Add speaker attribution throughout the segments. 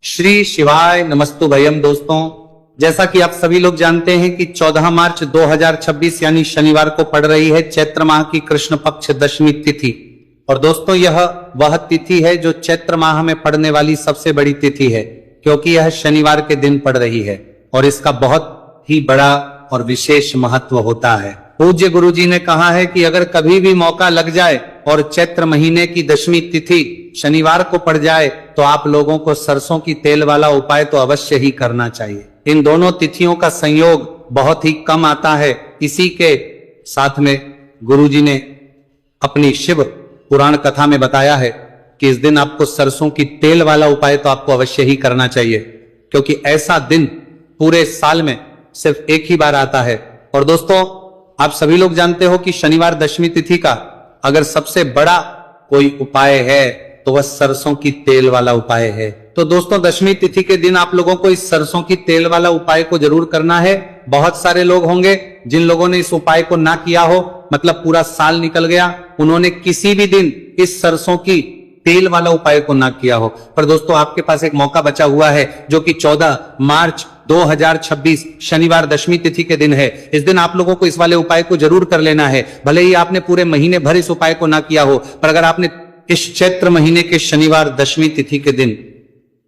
Speaker 1: श्री शिवाय नमस्तु भयम। दोस्तों, जैसा कि आप सभी लोग जानते हैं कि 14 मार्च 2026 यानी शनिवार को पड़ रही है चैत्र माह की कृष्ण पक्ष दशमी तिथि। और दोस्तों, यह वह तिथि है जो चैत्र माह में पड़ने वाली सबसे बड़ी तिथि है, क्योंकि यह शनिवार के दिन पड़ रही है और इसका बहुत ही बड़ा और विशेष महत्व होता है। पूज्य गुरुजी ने कहा है कि अगर कभी भी मौका लग जाए और चैत्र महीने की दशमी तिथि शनिवार को पड़ जाए तो आप लोगों को सरसों की तेल वाला उपाय तो अवश्य ही करना चाहिए। इन दोनों तिथियों का संयोग बहुत ही कम आता है। इसी के साथ में गुरुजी ने अपनी शिव पुराण कथा में बताया है कि इस दिन आपको सरसों की तेल वाला उपाय तो आपको अवश्य ही करना चाहिए, क्योंकि ऐसा दिन पूरे साल में सिर्फ एक ही बार आता है। और दोस्तों, आप सभी लोग जानते हो कि शनिवार दशमी तिथि का अगर सबसे बड़ा कोई उपाय है तो वह सरसों की तेल वाला उपाय है। तो दोस्तों, दशमी तिथि के दिन आप लोगों को इस सरसों की तेल वाला उपाय को जरूर करना है। बहुत सारे लोग होंगे जिन लोगों ने इस उपाय को ना किया हो, मतलब पूरा साल निकल गया, उन्होंने किसी भी दिन इस सरसों की तेल वाला उपाय को ना किया हो। पर दोस्तों, आपके पास एक मौका बचा हुआ है जो कि 14 मार्च 2026 शनिवार दशमी तिथि के दिन है। इस दिन आप लोगों को इस वाले उपाय को जरूर कर लेना है। भले ही आपने पूरे महीने भर इस उपाय को ना किया हो, पर अगर आपने इस चैत्र महीने के शनिवार दशमी तिथि के दिन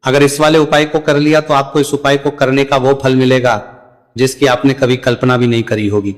Speaker 1: अगर इस वाले उपाय को कर लिया तो आपको इस उपाय को करने का वो फल मिलेगा जिसकी आपने कभी कल्पना भी नहीं करी होगी।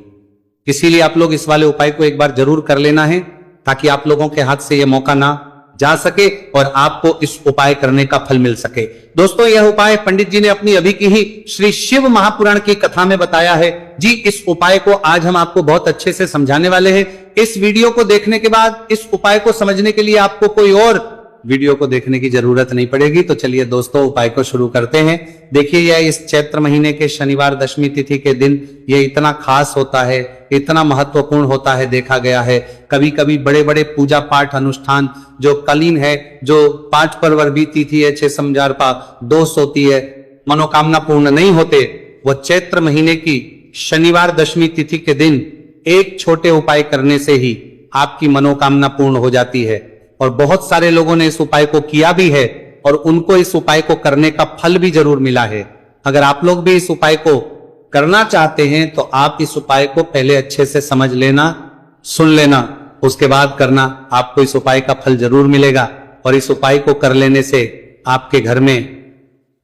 Speaker 1: इसीलिए आप लोग इस वाले उपाय को एक बार जरूर कर लेना है, ताकि आप लोगों के हाथ से यह मौका ना जा सके और आपको इस उपाय करने का फल मिल सके। दोस्तों, यह उपाय पंडित जी ने अपनी अभी की ही श्री शिव महापुराण की कथा में बताया है जी। इस उपाय को आज हम आपको बहुत अच्छे से समझाने वाले हैं। इस वीडियो को देखने के बाद इस उपाय को समझने के लिए आपको कोई और वीडियो को देखने की जरूरत नहीं पड़ेगी। तो चलिए दोस्तों, उपाय को शुरू करते हैं। देखिए, यह इस चैत्र महीने के शनिवार दशमी तिथि के दिन ये इतना खास होता है, इतना महत्वपूर्ण होता है। देखा गया है कभी कभी बड़े बड़े पूजा पाठ अनुष्ठान जो कलीन है, जो 5 परवर भी तिथि है, 6 समझार पा दोष होती है, मनोकामना पूर्ण नहीं होते, वो चैत्र महीने की शनिवार दशमी तिथि के दिन एक छोटे उपाय करने से ही आपकी मनोकामना पूर्ण हो जाती है। और बहुत सारे लोगों ने इस उपाय को किया भी है और उनको इस उपाय को करने का फल भी जरूर मिला है। अगर आप लोग भी इस उपाय को करना चाहते हैं तो आप इस उपाय को पहले अच्छे से समझ लेना, सुन लेना, उसके बाद करना। आपको इस उपाय का फल जरूर मिलेगा। और इस उपाय को कर लेने से आपके घर में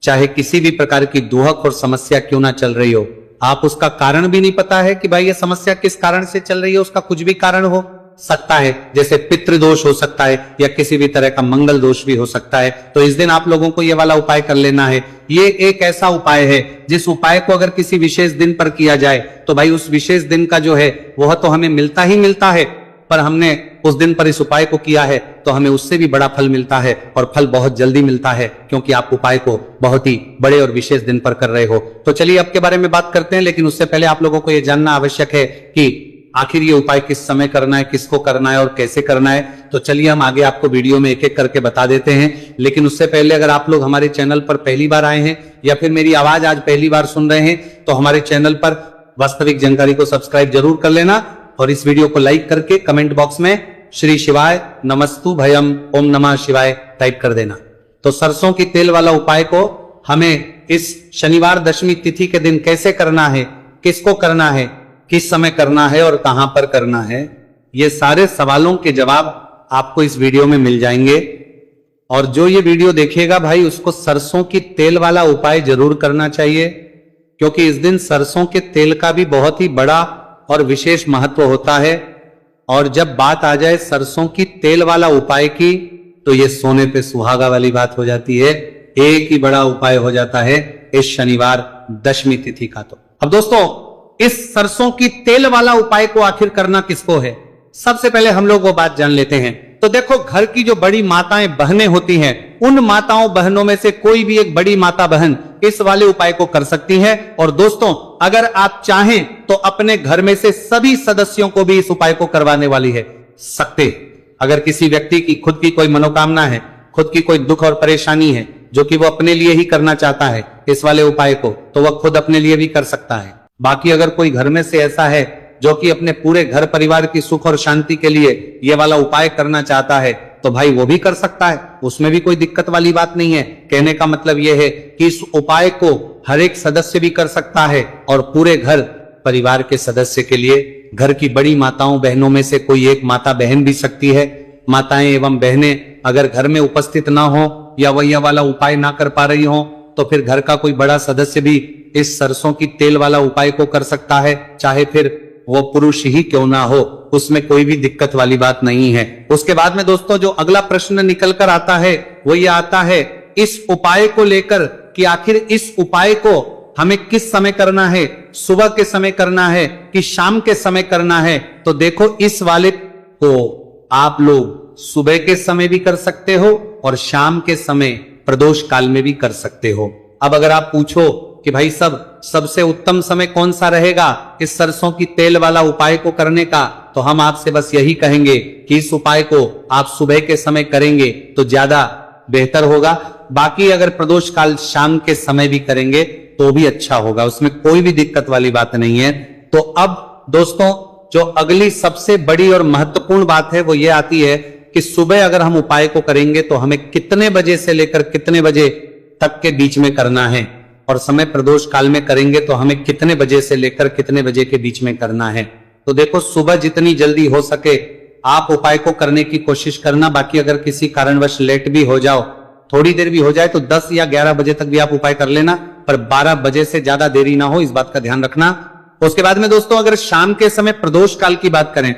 Speaker 1: चाहे किसी भी प्रकार की दुहक और समस्या क्यों ना चल रही हो, आप उसका कारण भी नहीं पता है कि भाई ये समस्या किस कारण से चल रही है, उसका कुछ भी कारण हो सकता है, जैसे पितृदोष हो सकता है या किसी भी तरह का मंगल दोष भी हो सकता है। तो इस दिन आप लोगों को ये वाला उपाय कर लेना है। ये एक ऐसा उपाय है जिस उपाय को अगर किसी विशेष दिन पर किया जाए तो भाई उस विशेष दिन का जो है वह तो हमें मिलता ही मिलता है, पर हमने उस दिन पर इस उपाय को किया है तो हमें उससे भी बड़ा फल मिलता है, और फल बहुत जल्दी मिलता है, क्योंकि आप उपाय को बहुत ही बड़े और विशेष दिन पर कर रहे हो। तो चलिए अब के बारे में बात करते हैं, लेकिन उससे पहले आप लोगों को यह जानना आवश्यक है कि आखिर ये उपाय किस समय करना है, किसको करना है और कैसे करना है। तो चलिए हम आगे आपको वीडियो में एक एक करके बता देते हैं। लेकिन उससे पहले अगर आप लोग हमारे चैनल पर पहली बार आए हैं या फिर मेरी आवाज आज पहली बार सुन रहे हैं तो हमारे चैनल पर वास्तविक जानकारी को सब्सक्राइब जरूर कर लेना, और इस वीडियो को लाइक करके कमेंट बॉक्स में श्री शिवाय नमस्तु भयम ओम नमः शिवाय टाइप कर देना। तो सरसों की तेल वाला उपाय को हमें इस शनिवार दशमी तिथि के दिन कैसे करना है, किसको करना है, किस समय करना है और कहां पर करना है, ये सारे सवालों के जवाब आपको इस वीडियो में मिल जाएंगे। और जो ये वीडियो देखेगा भाई उसको सरसों की तेल वाला उपाय जरूर करना चाहिए, क्योंकि इस दिन सरसों के तेल का भी बहुत ही बड़ा और विशेष महत्व होता है। और जब बात आ जाए सरसों की तेल वाला उपाय की तो ये सोने पे सुहागा वाली बात हो जाती है। एक ही बड़ा उपाय हो जाता है इस शनिवार दशमी तिथि का। तो अब दोस्तों, इस सरसों की तेल वाला उपाय को आखिर करना किसको है, सबसे पहले हम लोग वो बात जान लेते हैं। तो देखो, घर की जो बड़ी माताएं बहनें होती हैं, उन माताओं बहनों में से कोई भी एक बड़ी माता बहन इस वाले उपाय को कर सकती है। और दोस्तों, अगर आप चाहें तो अपने घर में से सभी सदस्यों को भी इस उपाय को करवाने वाली है सकते। अगर किसी व्यक्ति की खुद की कोई मनोकामना है, खुद की कोई दुख और परेशानी है जो कि वो अपने लिए ही करना चाहता है इस वाले उपाय को, तो वह खुद अपने लिए भी कर सकता है। बाकी अगर कोई घर में से ऐसा है जो कि अपने पूरे घर परिवार की सुख और शांति के लिए ये वाला उपाय करना चाहता है, तो भाई वो भी कर सकता है, उसमें भी कोई दिक्कत वाली बात नहीं है। कहने का मतलब यह है कि इस उपाय को हर एक सदस्य भी कर सकता है और पूरे घर परिवार के सदस्य के लिए, घर की बड़ी माताओं बहनों में से कोई एक माता बहन भी सकती है। माताएं एवं बहनें अगर घर में उपस्थित ना हो या वह यह वाला उपाय ना कर पा रही हो तो फिर घर का कोई बड़ा सदस्य भी इस सरसों की तेल वाला उपाय को कर सकता है, चाहे फिर वो पुरुष ही क्यों ना हो, उसमें कोई भी दिक्कत वाली बात नहीं है। उसके बाद में दोस्तों जो अगला प्रश्न निकल कर आता है वो ये आता है इस उपाय को लेकर कि आखिर इस उपाय को हमें किस समय करना है, सुबह के समय करना है कि शाम के समय करना है। तो देखो इस वाले को आप लोग सुबह के समय भी कर सकते हो और शाम के समय प्रदोष काल में भी कर सकते हो। अब अगर आप पूछो कि भाई सबसे उत्तम समय कौन सा रहेगा इस सरसों की तेल वाला उपाय को करने का, तो हम आपसे बस यही कहेंगे कि इस उपाय को आप सुबह के समय करेंगे तो ज्यादा बेहतर होगा। बाकी अगर प्रदोष काल शाम के समय भी करेंगे तो भी अच्छा होगा, उसमें कोई भी दिक्कत वाली बात नहीं है। तो अब दोस्तों जो अगली सबसे बड़ी और महत्वपूर्ण बात है वो ये आती है कि सुबह अगर हम उपाय को करेंगे तो हमें कितने बजे से लेकर कितने बजे तक के बीच में करना है, और समय प्रदोष काल में करेंगे तो हमें कितने बजे से लेकर कितने बजे के बीच में करना है। तो देखो सुबह जितनी जल्दी हो सके आप उपाय को करने की कोशिश करना। बाकी अगर किसी कारणवश लेट भी हो जाओ, थोड़ी देर भी हो जाए तो 10 या 11 बजे तक भी आप उपाय कर लेना, पर 12 बजे से ज्यादा देरी ना हो, इस बात का ध्यान रखना। उसके बाद में दोस्तों अगर शाम के समय प्रदोष काल की बात करें,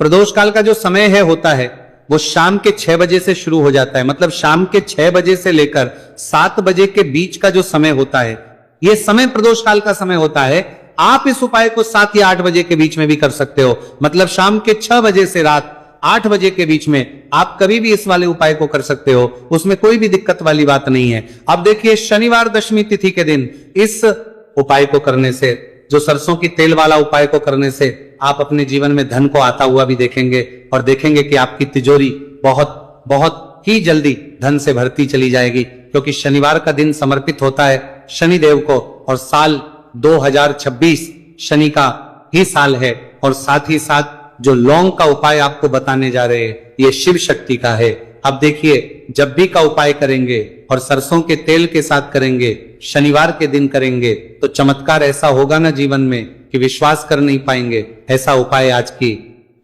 Speaker 1: प्रदोष काल का जो समय है होता है वो शाम के 6 बजे से शुरू हो जाता है। मतलब शाम के 6 बजे से लेकर 7 बजे के बीच का जो समय होता है ये समय प्रदोष काल का समय होता है। आप इस उपाय को 7 या 8 बजे के बीच में भी कर सकते हो। मतलब शाम के 6 बजे से रात 8 बजे के बीच में आप कभी भी इस वाले उपाय को कर सकते हो, उसमें कोई भी दिक्कत वाली बात नहीं है। अब देखिए शनिवार दशमी तिथि के दिन इस उपाय को करने से, जो सरसों की तेल वाला उपाय को करने से आप अपने जीवन में धन को आता हुआ भी देखेंगे और देखेंगे कि आपकी तिजोरी बहुत बहुत ही जल्दी धन से भरती चली जाएगी, क्योंकि शनिवार का दिन समर्पित होता है शनिदेव को और साल 2026 शनि का ही साल है। और साथ ही साथ जो लौंग का उपाय आपको बताने जा रहे हैं ये शिव शक्ति का है। अब देखिए जब भी का उपाय करेंगे और सरसों के तेल के साथ करेंगे, शनिवार के दिन करेंगे, तो चमत्कार ऐसा होगा ना जीवन में कि विश्वास कर नहीं पाएंगे। ऐसा उपाय आज की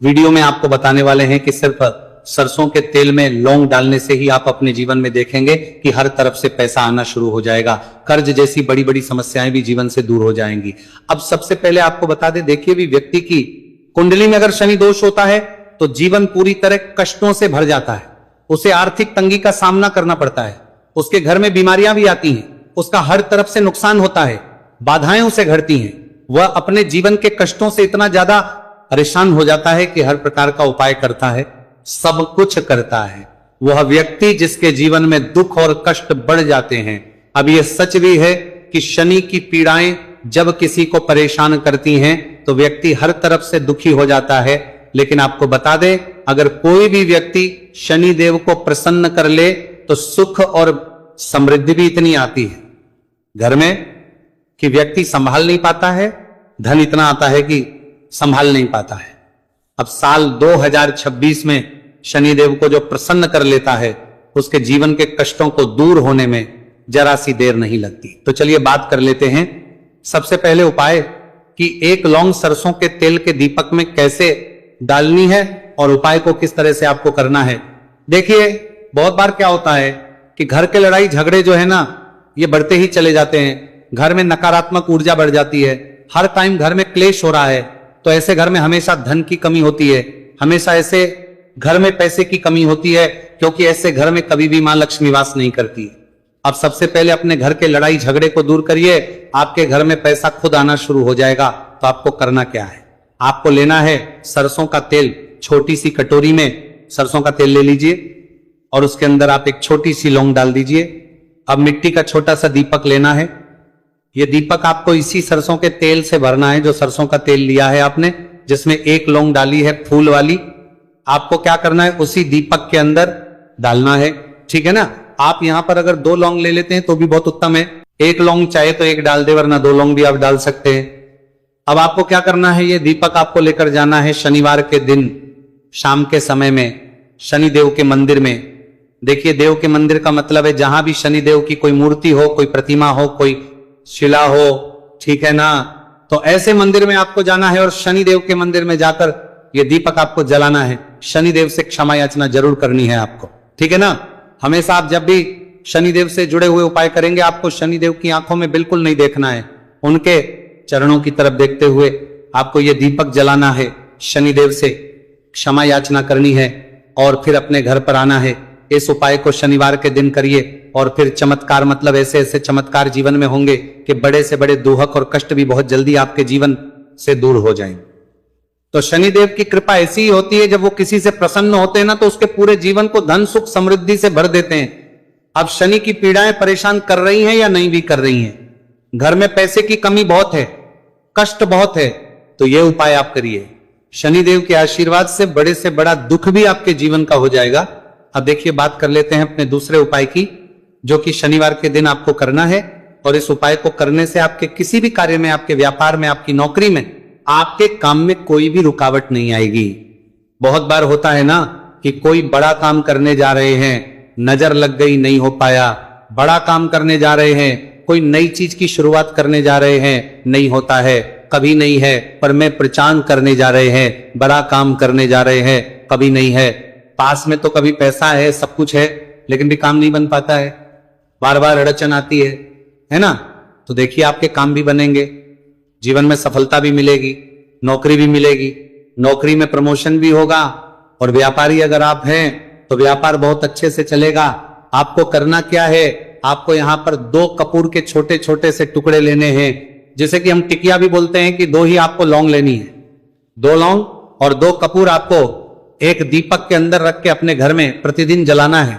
Speaker 1: वीडियो में आपको बताने वाले हैं कि सिर्फ सरसों के तेल में लौंग डालने से ही आप अपने जीवन में देखेंगे कि हर तरफ से पैसा आना शुरू हो जाएगा, कर्ज जैसी बड़ी बड़ी समस्याएं भी जीवन से दूर हो जाएंगी। अब सबसे पहले आपको बता दें, देखिए भी व्यक्ति की कुंडली में अगर शनि दोष होता है तो जीवन पूरी तरह कष्टों से भर जाता है, उसे आर्थिक तंगी का सामना करना पड़ता है, उसके घर में बीमारियां भी आती हैं, उसका हर तरफ से नुकसान होता है, बाधाएं उसे घटती हैं, वह अपने जीवन के कष्टों से इतना ज्यादा परेशान हो जाता है कि हर प्रकार का उपाय करता है, सब कुछ करता है। वह व्यक्ति जिसके जीवन में दुख और कष्ट बढ़ जाते हैं। अब यह सच भी है कि शनि की पीड़ाएं जब किसी को परेशान करती हैं तो व्यक्ति हर तरफ से दुखी हो जाता है। लेकिन आपको बता दें, अगर कोई भी व्यक्ति शनि देव को प्रसन्न कर ले तो सुख और समृद्धि भी इतनी आती है घर में कि व्यक्ति संभाल नहीं पाता है, धन इतना आता है कि संभाल नहीं पाता है। अब साल 2026 में शनिदेव को जो प्रसन्न कर लेता है उसके जीवन के कष्टों को दूर होने में जरा सी देर नहीं लगती। तो चलिए बात कर लेते हैं सबसे पहले उपाय कि एक लौंग सरसों के तेल के दीपक में कैसे डालनी है और उपाय को किस तरह से आपको करना है। देखिए बहुत बार क्या होता है कि घर के लड़ाई झगड़े जो है ना ये बढ़ते ही चले जाते हैं, घर में नकारात्मक ऊर्जा बढ़ जाती है, हर टाइम घर में क्लेश हो रहा है, तो ऐसे घर में हमेशा धन की कमी होती है, हमेशा ऐसे घर में पैसे की कमी होती है, क्योंकि ऐसे घर में कभी भी मां लक्ष्मी वास नहीं करती। अब सबसे पहले अपने घर के लड़ाई झगड़े को दूर करिए, आपके घर में पैसा खुद आना शुरू हो जाएगा। तो आपको करना क्या है, आपको लेना है सरसों का तेल, छोटी सी कटोरी में सरसों का तेल ले लीजिए और उसके अंदर आप एक छोटी सी लौंग डाल दीजिए। अब मिट्टी का छोटा सा दीपक लेना है, यह दीपक आपको इसी सरसों के तेल से भरना है जो सरसों का तेल लिया है आपने, जिसमें एक लौंग डाली है फूल वाली, आपको क्या करना है उसी दीपक के अंदर डालना है, ठीक है ना। आप यहां पर अगर 2 लौंग ले लेते हैं तो भी बहुत उत्तम है, 1 लौंग चाहे तो 1 डाल दे, वरना 2 लौंग भी आप डाल सकते हैं। अब आपको क्या करना है, ये दीपक आपको लेकर जाना है शनिवार के दिन शाम के समय में शनिदेव के मंदिर में। देखिए, देव के मंदिर का मतलब है जहां भी शनिदेव की कोई मूर्ति हो, कोई प्रतिमा हो, कोई शिला हो, ठीक है ना, तो ऐसे मंदिर में आपको जाना है और शनिदेव के मंदिर में जाकर ये दीपक आपको जलाना है। शनिदेव से क्षमा याचना जरूर करनी है आपको, ठीक है ना। हमेशा आप जब भी शनिदेव से जुड़े हुए उपाय करेंगे, आपको शनिदेव की आंखों में बिल्कुल नहीं देखना है, उनके चरणों की तरफ देखते हुए आपको ये दीपक जलाना है, शनिदेव से क्षमा याचना करनी है और फिर अपने घर पर आना है। इस उपाय को शनिवार के दिन करिए और फिर चमत्कार, मतलब ऐसे ऐसे चमत्कार जीवन में होंगे कि बड़े से बड़े दुहक और कष्ट भी बहुत जल्दी आपके जीवन से दूर हो जाएंगे। तो शनिदेव की कृपा ऐसी ही होती है, जब वो किसी से प्रसन्न होते हैं ना, तो उसके पूरे जीवन को धन सुख समृद्धि से भर देते हैं। अब शनि की पीड़ाएं परेशान कर रही हैं या नहीं भी कर रही हैं, घर में पैसे की कमी बहुत है, कष्ट बहुत है, तो ये उपाय आप करिए। शनिदेव के आशीर्वाद से बड़ा दुख भी आपके जीवन का हो जाएगा। अब देखिए, बात कर लेते हैं अपने दूसरे उपाय की, जो कि शनिवार के दिन आपको करना है। और इस उपाय को करने से आपके किसी भी कार्य में, आपके व्यापार में, आपकी नौकरी में, आपके काम में कोई भी रुकावट नहीं आएगी। बहुत बार होता है ना कि कोई बड़ा काम करने जा रहे हैं, नजर लग गई, नहीं हो पाया। बड़ा काम करने जा रहे हैं, कोई नई चीज की शुरुआत करने जा रहे हैं, नहीं होता है, कभी नहीं है। पर मैं प्रचार करने जा रहे हैं, बड़ा काम करने जा रहे हैं, कभी नहीं है। पास में तो कभी पैसा है, सब कुछ है, लेकिन भी काम नहीं बन पाता है, बार बार अड़चन आती है ना। तो देखिए, आपके काम भी बनेंगे, जीवन में सफलता भी मिलेगी, नौकरी भी मिलेगी, नौकरी में प्रमोशन भी होगा। और व्यापारी अगर आप हैं तो व्यापार बहुत अच्छे से चलेगा। आपको करना क्या है, आपको यहां पर 2 कपूर के छोटे छोटे से टुकड़े लेने हैं, जैसे कि हम टिकिया भी बोलते हैं कि 2 ही आपको लौंग लेनी है। 2 लौंग और 2 कपूर आपको एक दीपक के अंदर रख के अपने घर में प्रतिदिन जलाना है,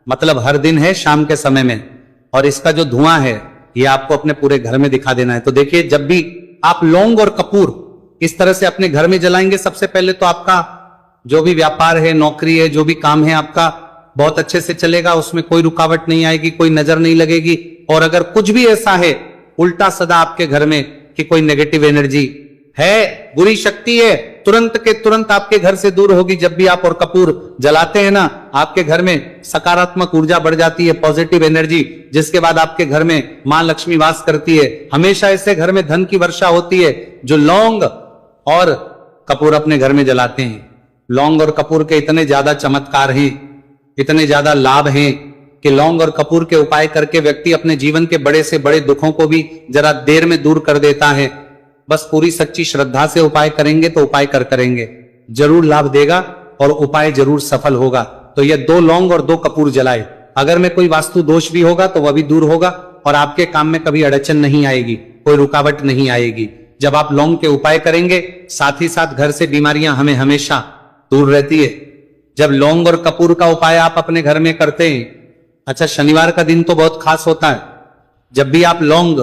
Speaker 1: मतलब हर दिन है शाम के समय में। और इसका जो धुआं है ये आपको अपने पूरे घर में दिखा देना है। तो देखिए, जब भी आप लौंग और कपूर इस तरह से अपने घर में जलाएंगे, सबसे पहले तो आपका जो भी व्यापार है, नौकरी है, जो भी काम है आपका बहुत अच्छे से चलेगा, उसमें कोई रुकावट नहीं आएगी, कोई नजर नहीं लगेगी। और अगर कुछ भी ऐसा है उल्टा सदा आपके घर में कि कोई नेगेटिव एनर्जी है, बुरी शक्ति है, तुरंत के तुरंत आपके घर से दूर होगी। जब भी आप और कपूर जलाते हैं ना, आपके घर में सकारात्मक ऊर्जा बढ़ जाती है, पॉजिटिव एनर्जी, जिसके बाद आपके घर में मां लक्ष्मी वास करती है। हमेशा ऐसे घर में धन की वर्षा होती है जो लौंग और कपूर अपने घर में जलाते हैं। लौंग और कपूर के इतने ज्यादा चमत्कार हैं, इतने ज्यादा लाभ हैं कि लौंग और कपूर के उपाय करके व्यक्ति अपने जीवन के बड़े से बड़े दुखों को भी जरा देर में दूर कर देता है। बस पूरी सच्ची श्रद्धा से उपाय करेंगे तो उपाय करेंगे जरूर लाभ देगा और उपाय जरूर सफल होगा। तो ये 2 लौंग और 2 कपूर जलाए। अगर में कोई वास्तु दोष भी होगा तो वह भी दूर होगा और आपके काम में कभी अड़चन नहीं आएगी, कोई रुकावट नहीं आएगी। जब आप लौंग के उपाय करेंगे, साथ ही साथ घर से बीमारियां हमें हमेशा दूर रहती है। जब लौंग और कपूर का उपाय आप अपने घर में करते हैं, अच्छा, शनिवार का दिन तो बहुत खास होता है। जब भी आप लौंग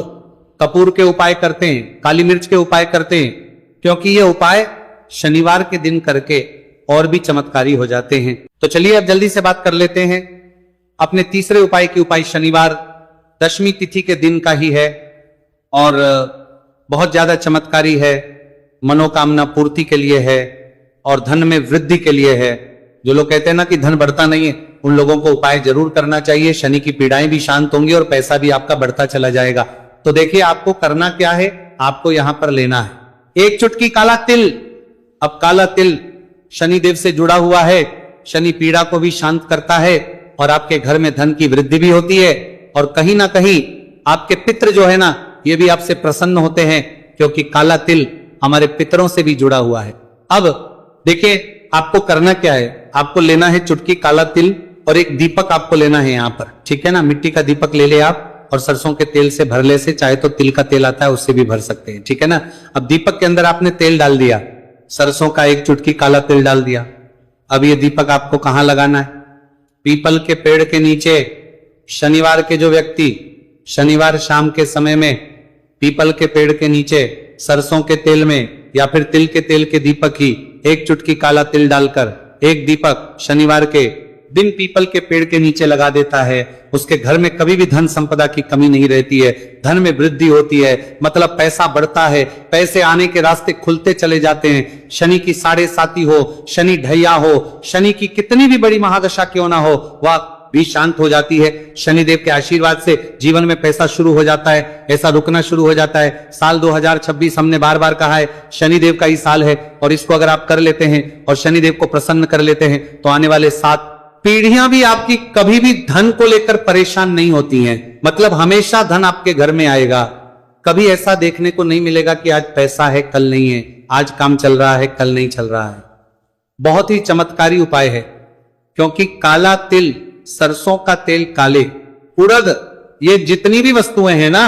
Speaker 1: कपूर के उपाय करते हैं, काली मिर्च के उपाय करते हैं, क्योंकि ये उपाय शनिवार के दिन करके और भी चमत्कारी हो जाते हैं। तो चलिए अब जल्दी से बात कर लेते हैं अपने तीसरे उपाय की। उपाय शनिवार दशमी तिथि के दिन का ही है और बहुत ज्यादा चमत्कारी है, मनोकामना पूर्ति के लिए है और धन में वृद्धि के लिए है। जो लोग कहते हैं ना कि धन बढ़ता नहीं है, उन लोगों को उपाय जरूर करना चाहिए। शनि की पीड़ाएं भी शांत होंगी और पैसा भी आपका बढ़ता चला जाएगा। तो देखिए, आपको करना क्या है, आपको यहां पर लेना है 1 चुटकी काला तिल। अब काला तिल शनिदेव से जुड़ा हुआ है, शनि पीड़ा को भी शांत करता है और आपके घर में धन की वृद्धि भी होती है। और कहीं ना कहीं आपके पितृ जो है ना, ये भी आपसे प्रसन्न होते हैं, क्योंकि काला तिल हमारे पितरों से भी जुड़ा हुआ है। अब देखिए, आपको करना क्या है, आपको लेना है चुटकी काला तिल और एक दीपक आपको लेना है यहां पर, ठीक है ना। मिट्टी का दीपक ले आप और सरसों के तेल से भर ले से, चाहे तो तिल का तेल आता है उससे भी भर सकते हैं, ठीक है ना। अब दीपक के अंदर आपने तेल डाल दिया, सरसों का 1 चुटकी काला तिल डाल दिया। अब ये दीपक आपको कहां लगाना है, पीपल के पेड़ के नीचे। शनिवार के जो व्यक्ति शनिवार शाम के समय में पीपल के पेड़ के नीचे सरसों के तेल में या फिर तिल के तेल के दीपक ही 1 चुटकी काला तिल डालकर 1 दीपक शनिवार के दिन पीपल के पेड़ के नीचे लगा देता है, उसके घर में कभी भी धन संपदा की कमी नहीं रहती है, धन में वृद्धि होती है, मतलब पैसा बढ़ता है, पैसे आने के रास्ते खुलते चले जाते हैं। शनि की साढ़े साती हो, शनि ढैया हो, शनि की कितनी भी बड़ी महादशा क्यों ना हो, वह भी शांत हो जाती है। शनिदेव के आशीर्वाद से जीवन में पैसा शुरू हो जाता है, ऐसा रुकना शुरू हो जाता है। साल 2026 हमने बार बार कहा है शनिदेव का ही साल है, और इसको अगर आप कर लेते हैं और शनिदेव को प्रसन्न कर लेते हैं तो आने वाले 7 पीढ़ियां भी आपकी कभी भी धन को लेकर परेशान नहीं होती हैं। मतलब हमेशा धन आपके घर में आएगा। कभी ऐसा देखने को नहीं मिलेगा कि आज पैसा है कल नहीं है, आज काम चल रहा है कल नहीं चल रहा है। बहुत ही चमत्कारी उपाय है, क्योंकि काला तिल, सरसों का तेल काले, उड़द, ये जितनी भी वस्तुएं हैं ना,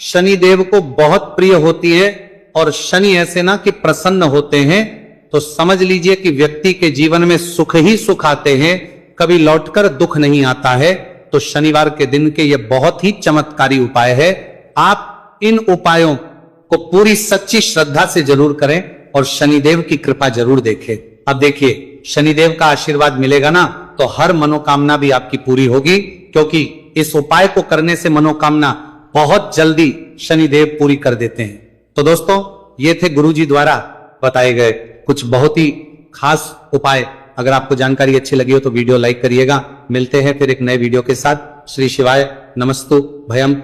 Speaker 1: शनिदेव को बहुत प्रिय होती है। और शनि ऐसे ना कि प्रसन्न होते हैं तो समझ लीजिए कि व्यक्ति के जीवन में सुख ही सुख आते हैं, कभी लौटकर दुख नहीं आता है। तो शनिवार के दिन के ये बहुत ही चमत्कारी उपाय है। आप इन उपायों को पूरी सच्ची श्रद्धा से जरूर करें और शनिदेव की कृपा जरूर देखें। अब देखिए, शनिदेव का आशीर्वाद मिलेगा ना तो हर मनोकामना भी आपकी पूरी होगी, क्योंकि इस उपाय को करने से मनोकामना बहुत जल्दी शनिदेव पूरी कर देते हैं। तो दोस्तों, ये थे गुरुजी द्वारा बताए गए कुछ बहुत ही खास उपाय। अगर आपको जानकारी अच्छी लगी हो तो वीडियो लाइक करिएगा। मिलते हैं फिर एक नए वीडियो के साथ। श्री शिवाय नमस्तु भयम।